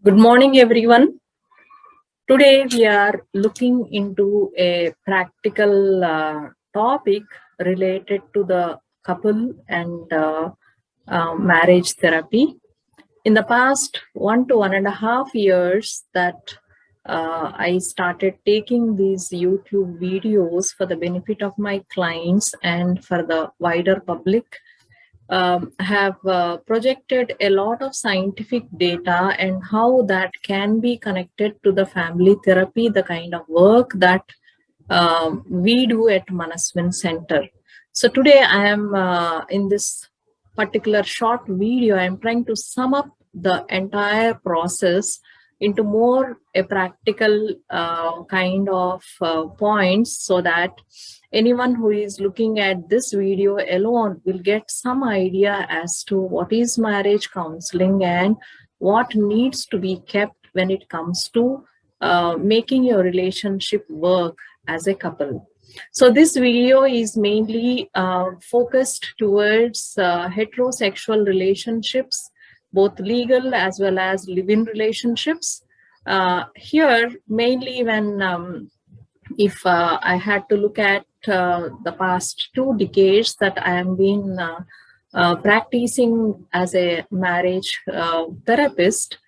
Good morning, everyone. Today we are looking into a practical topic related to the couple and marriage therapy. In the past 1 to 1.5 years that I started taking these YouTube videos for the benefit of my clients and for the wider public, have projected a lot of scientific data and how that can be connected to the family therapy, the kind of work that we do at Manaswin Center. So today I am in this particular short video, I am trying to sum up the entire process into more a practical kind of points, so that anyone who is looking at this video alone will get some idea as to what is marriage counseling and what needs to be kept when it comes to making your relationship work as a couple. So this video is mainly focused towards heterosexual relationships, both legal as well as live-in relationships. Here, mainly when if I had to look at the past 2 decades that I have been practicing as a marriage therapist.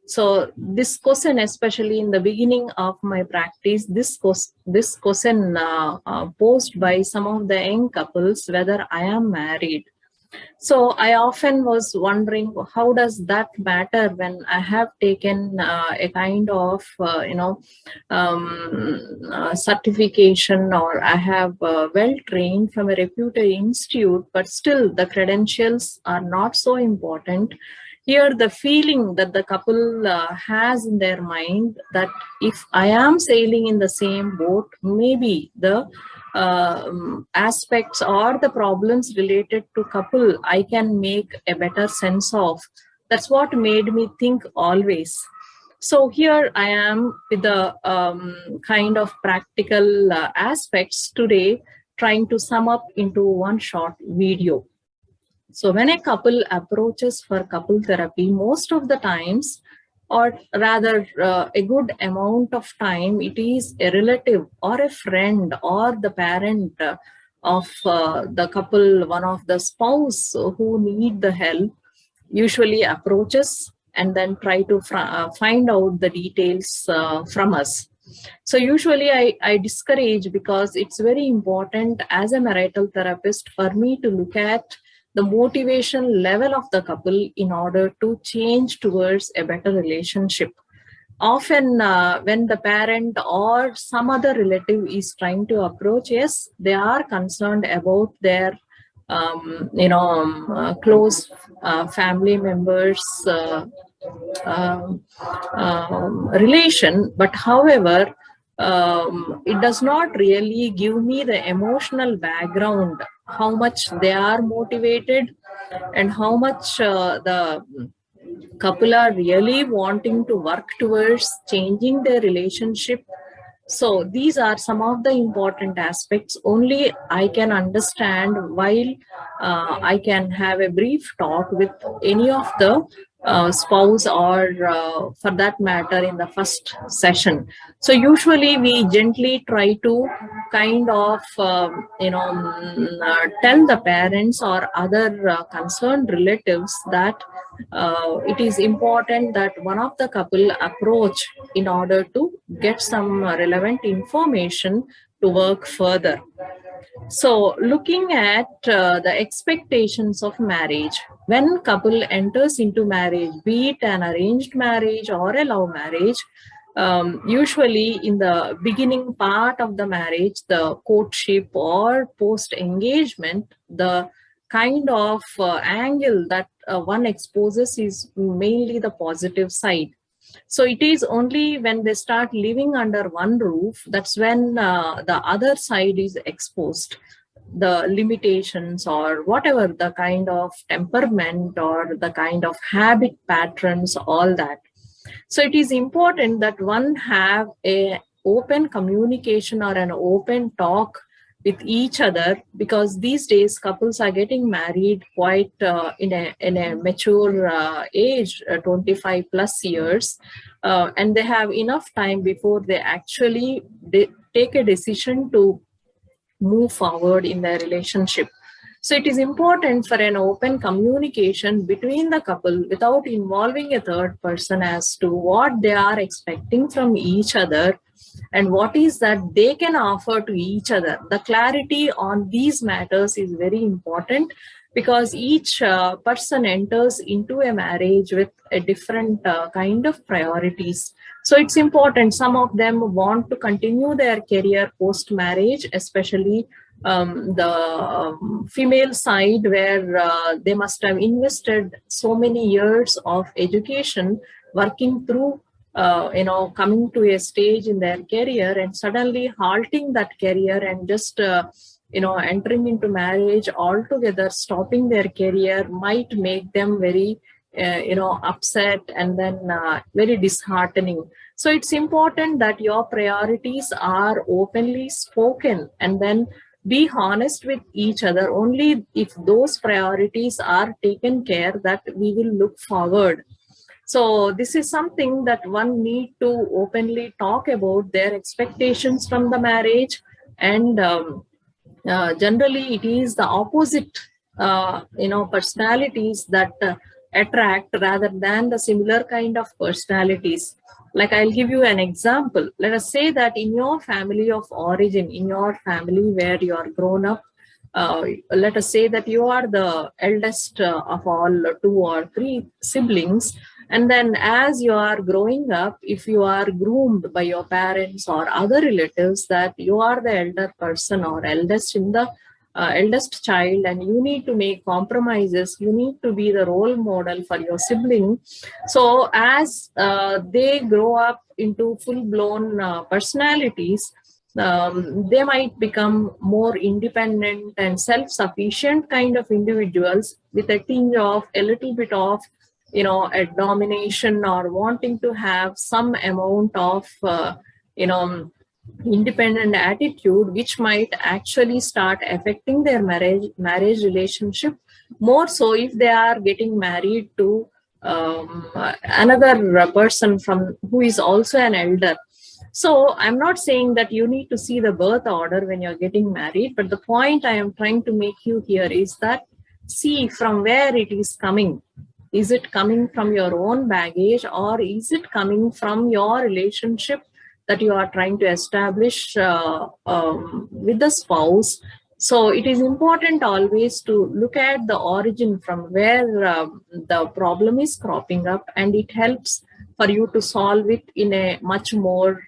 So this question, especially in the beginning of my practice, this question posed by some of the young couples, whether I am married. So I often was wondering, how does that matter when I have taken a kind of, certification, or I have well trained from a reputed institute, but still the credentials are not so important. Here, the feeling that the couple has in their mind that if I am sailing in the same boat, maybe the aspects or the problems related to couple I can make a better sense of. That's what made me think always. So here I am with the kind of practical aspects today, trying to sum up into one short video. So when a couple approaches for couple therapy, most of the times, or rather a good amount of time, it is a relative or a friend or the parent of the couple, one of the spouse who need the help, usually approaches and then try to find out the details from us. So usually I discourage, because it's very important as a marital therapist for me to look at the motivation level of the couple in order to change towards a better relationship. Often when the parent or some other relative is trying to approach, yes, they are concerned about their close family members relation, but however it does not really give me the emotional background, how much they are motivated and how much the couple are really wanting to work towards changing their relationship. So these are some of the important aspects only I can understand while I can have a brief talk with any of the spouse, or for that matter in the first session. So usually we gently try to kind of tell the parents or other concerned relatives that it is important that one of the couple approach in order to get some relevant information to work further. So looking at the expectations of marriage, when couple enters into marriage, be it an arranged marriage or a love marriage, usually in the beginning part of the marriage, the courtship or post engagement, the kind of angle that one exposes is mainly the positive side. So it is only when they start living under one roof, that's when the other side is exposed, the limitations or whatever the kind of temperament or the kind of habit patterns, all that. So it is important that one have a open communication or an open talk with each other, because these days couples are getting married quite in a mature age, 25 plus years, and they have enough time before they actually take a decision to move forward in their relationship. So it is important for an open communication between the couple without involving a third person as to what they are expecting from each other and what is that they can offer to each other. The clarity on these matters is very important, because each person enters into a marriage with a different kind of priorities. So it's important. Some of them want to continue their career post marriage, especially the female side, where they must have invested so many years of education working through coming to a stage in their career and suddenly halting that career and just entering into marriage altogether, stopping their career, might make them very upset and then very disheartening. So it's important that your priorities are openly spoken, and then be honest with each other. Only if those priorities are taken care, that we will look forward. So this is something that one need to openly talk about, their expectations from the marriage. And generally it is the opposite personalities that attract rather than the similar kind of personalities. Like, I'll give you an example. Let us say that in your family of origin, in your family where you are grown up, let us say that you are the eldest of all 2 or 3 siblings, and then as you are growing up, if you are groomed by your parents or other relatives that you are the elder person or eldest in the eldest child, and you need to make compromises, you need to be the role model for your sibling. So as they grow up into full-blown personalities, they might become more independent and self-sufficient kind of individuals, with a tinge of a little bit of a domination, or wanting to have some amount of independent attitude, which might actually start affecting their marriage relationship, more so if they are getting married to another person from who is also an elder. So I'm not saying that you need to see the birth order when you're getting married, but the point I am trying to make you here is that see from where it is coming. Is it coming from your own baggage, or is it coming from your relationship that you are trying to establish with the spouse? So it is important always to look at the origin from where the problem is cropping up, and it helps for you to solve it in a much more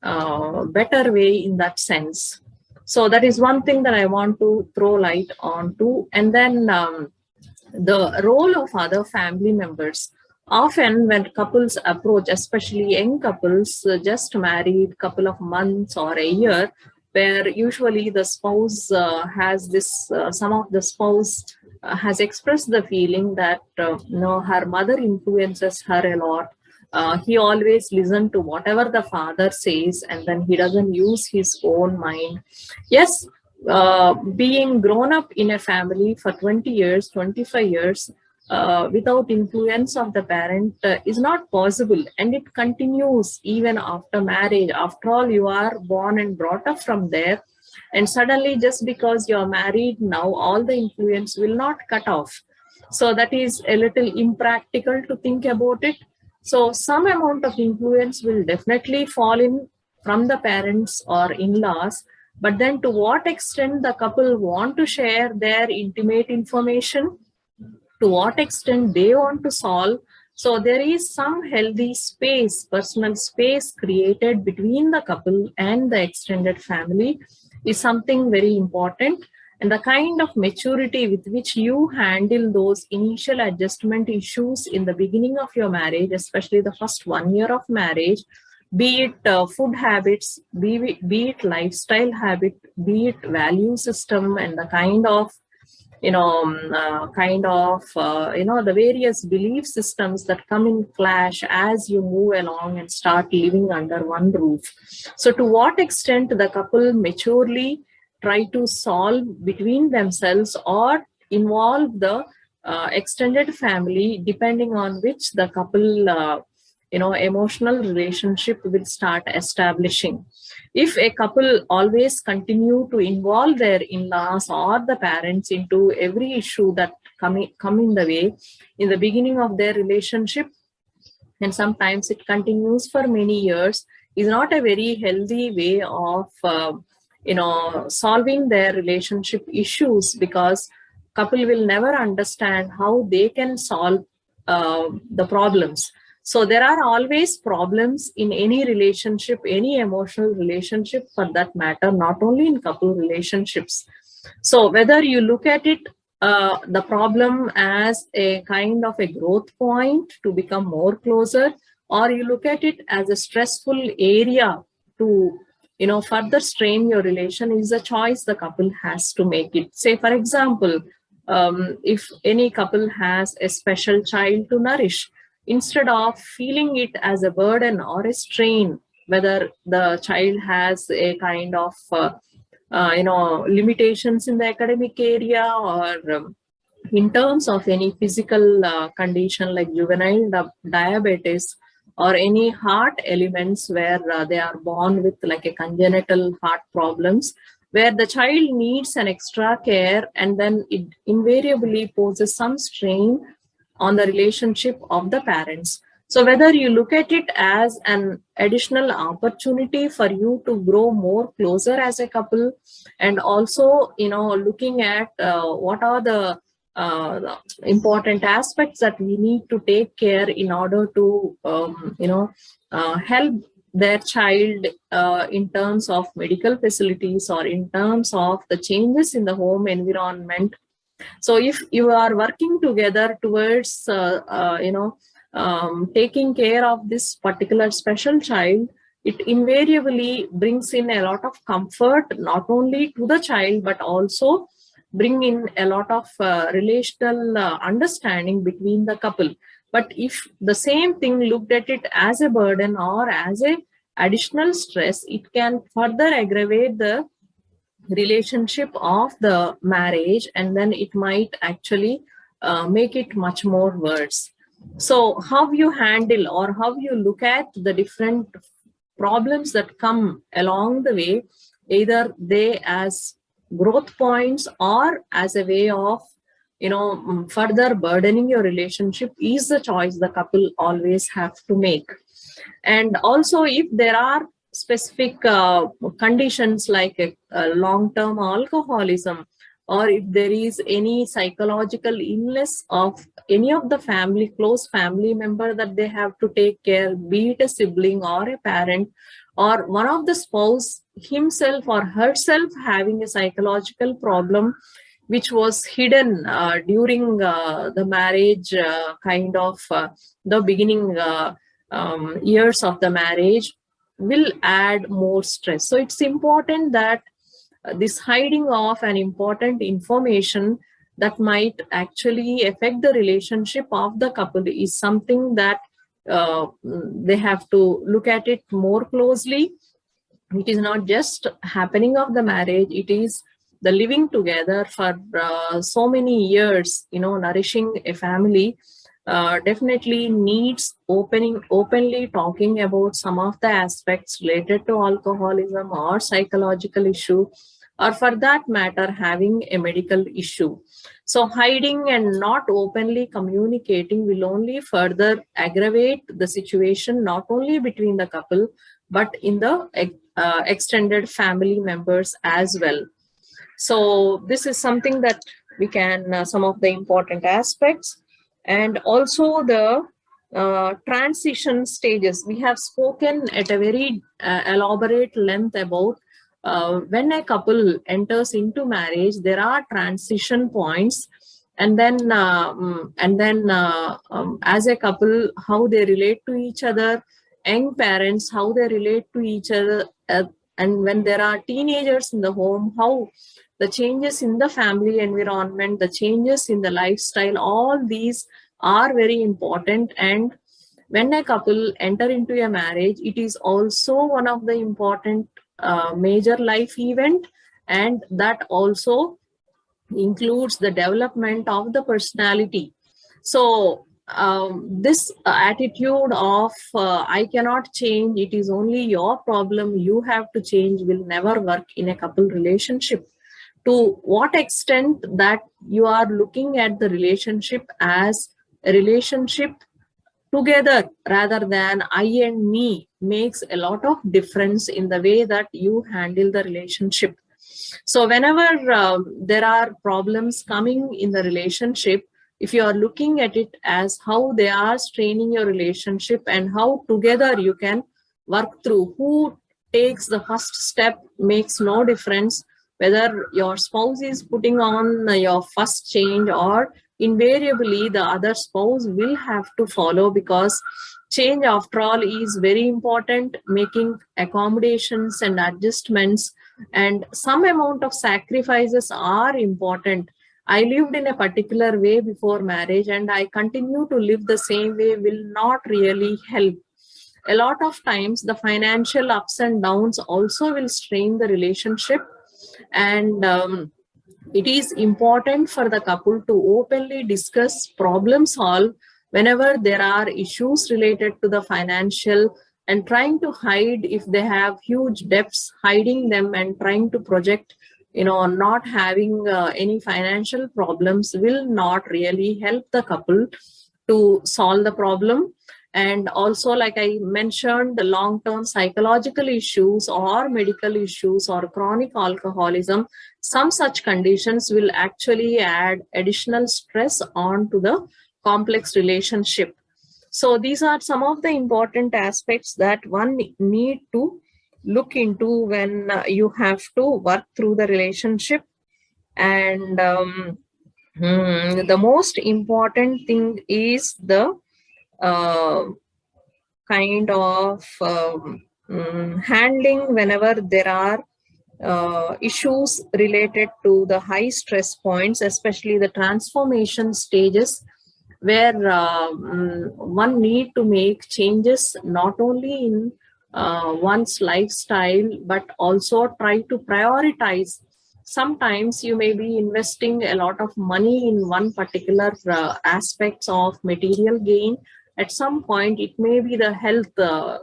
better way in that sense. So that is one thing that I want to throw light on to. And then the role of other family members. Often when couples approach, especially young couples just married couple of months or a year, where usually the spouse has this, some of the spouse has expressed the feeling that her mother influences her a lot. He always listens to whatever the father says, and then he doesn't use his own mind. Yes, being grown up in a family for 20 years, 25 years, without influence of the parent is not possible, and it continues even after marriage. After all, you are born and brought up from there, and suddenly just because you're married now, all the influence will not cut off. So that is a little impractical to think about it. So some amount of influence will definitely fall in from the parents or in-laws, but then to what extent the couple want to share their intimate information, to what extent they want to solve. So there is some healthy space, personal space created between the couple and the extended family is something very important. And the kind of maturity with which you handle those initial adjustment issues in the beginning of your marriage, especially the first 1 year of marriage, be it food habits, be it lifestyle habit, be it value system, and the kind of kind of, the various belief systems that come in clash as you move along and start living under one roof. So to what extent the couple maturely try to solve between themselves or involve the extended family, depending on which the couple, emotional relationship will start establishing. If a couple always continue to involve their in-laws or the parents into every issue that come in the way in the beginning of their relationship, and sometimes it continues for many years, is not a very healthy way of solving their relationship issues, because couple will never understand how they can solve the problems. So there are always problems in any relationship, any emotional relationship for that matter, not only in couple relationships. So whether you look at it, the problem as a kind of a growth point to become more closer, or you look at it as a stressful area to, further strain your relation, is a choice the couple has to make it. Say, for example, if any couple has a special child to nourish, instead of feeling it as a burden or a strain, whether the child has a kind of limitations in the academic area, or in terms of any physical condition like juvenile diabetes, or any heart elements where they are born with like a congenital heart problems, where the child needs an extra care, and then it invariably poses some strain on the relationship of the parents. So whether you look at it as an additional opportunity for you to grow more closer as a couple, and also, looking at what are the important aspects that we need to take care in order to, help their child in terms of medical facilities, or in terms of the changes in the home environment. So if you are working together towards, taking care of this particular special child, it invariably brings in a lot of comfort, not only to the child, but also bring in a lot of relational understanding between the couple. But if the same thing looked at it as a burden or as a additional stress, it can further aggravate the relationship of the marriage, and then it might actually make it much more worse. So how you handle or how you look at the different problems that come along the way, either they as growth points or as a way of, further burdening your relationship, is the choice the couple always have to make. And also, if there are specific conditions like a long-term alcoholism, or if there is any psychological illness of any of the family, close family member that they have to take care, be it a sibling or a parent, or one of the spouse himself or herself having a psychological problem which was hidden during the marriage, kind of the beginning years of the marriage, will add more stress. So it's important that this hiding of an important information that might actually affect the relationship of the couple is something that they have to look at it more closely. It is not just happening of the marriage, it is the living together for so many years, nourishing a family. Definitely needs openly talking about some of the aspects related to alcoholism or psychological issue, or for that matter having a medical issue. So hiding and not openly communicating will only further aggravate the situation, not only between the couple, but in the extended family members as well. So this is something that we can, some of the important aspects. And also the transition stages. We have spoken at a very elaborate length about when a couple enters into marriage, there are transition points, and then as a couple, how they relate to each other, young parents, how they relate to each other, And when there are teenagers in the home, how the changes in the family environment, the changes in the lifestyle, all these are very important. And when a couple enter into a marriage, it is also one of the important major life event, and that also includes the development of the personality. So this attitude of I cannot change, it is only your problem, you have to change, will never work in a couple relationship. To what extent that you are looking at the relationship as a relationship together rather than I and me makes a lot of difference in the way that you handle the relationship. So whenever there are problems coming in the relationship, if you are looking at it as how they are straining your relationship and how together you can work through, who takes the first step makes no difference, whether your spouse is putting on your first change, or invariably the other spouse will have to follow, because change after all is very important. Making accommodations and adjustments and some amount of sacrifices are important. I lived in a particular way before marriage, and I continue to live the same way will not really help. A lot of times the financial ups and downs also will strain the relationship, and it is important for the couple to openly discuss, problem solve whenever there are issues related to the financial, and trying to hide if they have huge debts, hiding them and trying to project, not having any financial problems will not really help the couple to solve the problem. And also, like I mentioned, the long-term psychological issues or medical issues or chronic alcoholism, some such conditions will actually add additional stress onto the complex relationship. So these are some of the important aspects that one need to look into when you have to work through the relationship. And the most important thing is the uh, kind of handling whenever there are issues related to the high stress points, especially the transformation stages, where one need to make changes not only in one's lifestyle, but also try to prioritize. Sometimes you may be investing a lot of money in one particular aspects of material gain. At some point, it may be the health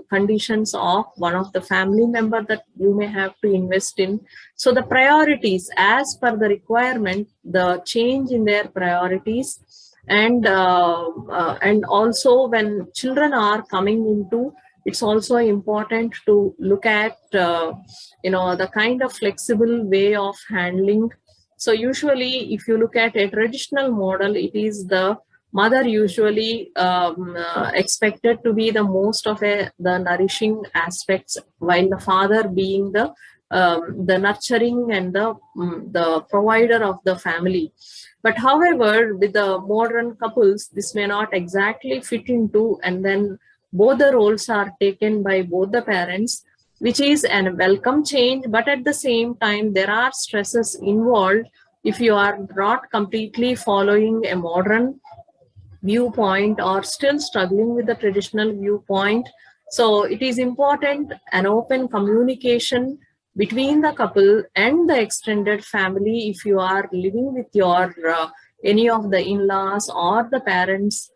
conditions of one of the family member that you may have to invest in. So the priorities as per the requirement, the change in their priorities, and also when children are coming into, it's also important to look at the kind of flexible way of handling. So usually if you look at a traditional model, it is the mother usually expected to be the most of the nourishing aspects, while the father being the nurturing and the provider of the family. But however, with the modern couples, this may not exactly fit into, and then both the roles are taken by both the parents, which is a welcome change. But at the same time, there are stresses involved if you are not completely following a modern viewpoint or still struggling with the traditional viewpoint. So it is important an open communication between the couple and the extended family. If you are living with your any of the in-laws or the parents,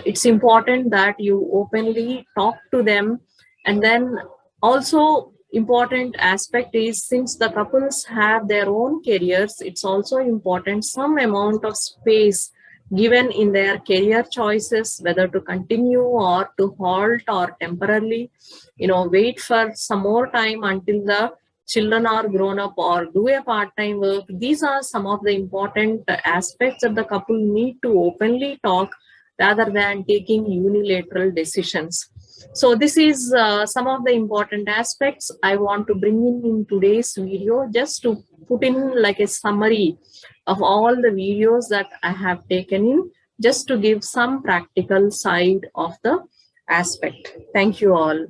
it's important that you openly talk to them. And then also important aspect is, since the couples have their own careers, it's also important some amount of space given in their career choices, whether to continue or to halt or temporarily, wait for some more time until the children are grown up, or do a part-time work. These are some of the important aspects that the couple need to openly talk rather than taking unilateral decisions. So this is some of the important aspects I want to bring in today's video, just to put in like a summary of all the videos that I have taken in, just to give some practical side of the aspect. Thank you all.